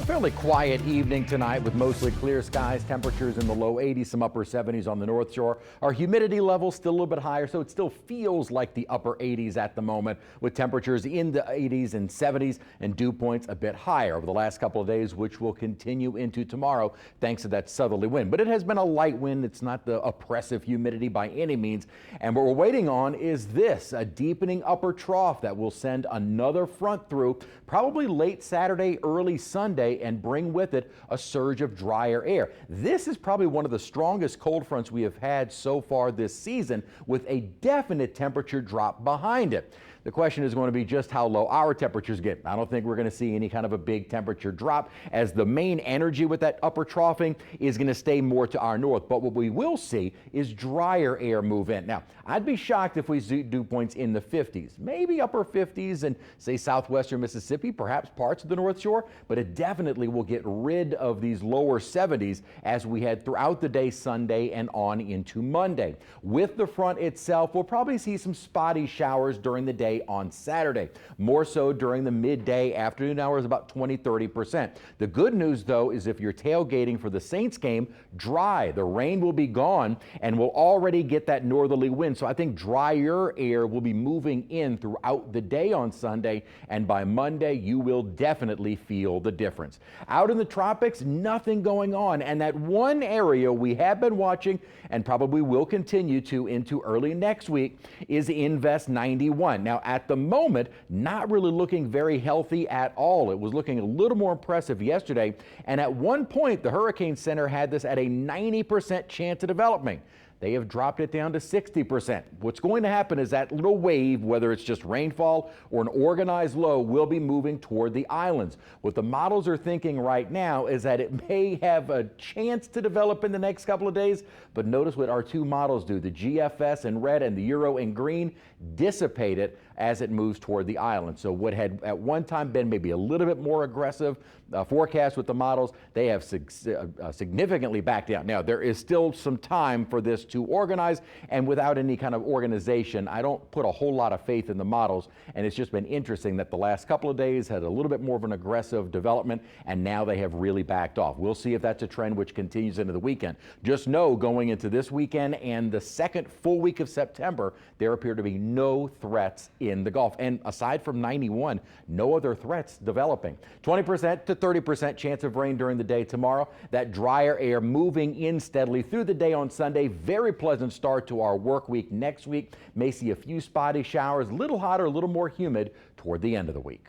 Fairly quiet evening tonight with mostly clear skies, temperatures in the low 80s, some upper 70s on the North Shore. Our humidity level still a little bit higher, so it still feels like the upper 80s at the moment, with temperatures in the 80s and 70s and dew points a bit higher over the last couple of days, which will continue into tomorrow thanks to that southerly wind. But it has been a light wind. It's not the oppressive humidity by any means. And what we're waiting on is this, a deepening upper trough that will send another front through probably late Saturday, early Sunday, and bring with it a surge of drier air. This is probably one of the strongest cold fronts we have had so far this season, with a definite temperature drop behind it. The question is going to be just how low our temperatures get. I don't think we're going to see any kind of a big temperature drop, as the main energy with that upper troughing is going to stay more to our north. But what we will see is drier air move in. Now, I'd be shocked if we see dew points in the 50s, maybe upper 50s and say southwestern Mississippi, perhaps parts of the North Shore, but it definitely will get rid of these lower 70s as we head throughout the day Sunday and on into Monday. With the front itself, we'll probably see some spotty showers during the day on Saturday, more so during the midday afternoon hours, about 20-30%. The good news, though, is if you're tailgating for the Saints game, dry. The rain will be gone and we'll already get that northerly wind. So I think drier air will be moving in throughout the day on Sunday, and by Monday you will definitely feel the difference. Out in the tropics, nothing going on, and that one area we have been watching and probably will continue to into early next week is Invest 91. Now, at the moment, not really looking very healthy at all. It was looking a little more impressive yesterday, and at one point the Hurricane Center had this at a 90% chance of developing. They have dropped it down to 60%. What's going to happen is that little wave, whether it's just rainfall or an organized low, will be moving toward the islands. What the models are thinking right now is that it may have a chance to develop in the next couple of days, but notice what our two models do. The GFS in red and the Euro in green dissipate it as it moves toward the island. So what had at one time been maybe a little bit more aggressive forecast with the models, they have significantly backed down. Now, there is still some time for this to organize, and without any kind of organization, I don't put a whole lot of faith in the models, and it's just been interesting that the last couple of days had a little bit more of an aggressive development, and now they have really backed off. We'll see if that's a trend which continues into the weekend. Just know, going into this weekend and the second full week of September, there appear to be no threats in the Gulf. And aside from 91, no other threats developing. 20% to 30% chance of rain during the day tomorrow. That drier air moving in steadily through the day on Sunday. Very pleasant start to our work week next week. May see a few spotty showers, a little hotter, a little more humid toward the end of the week.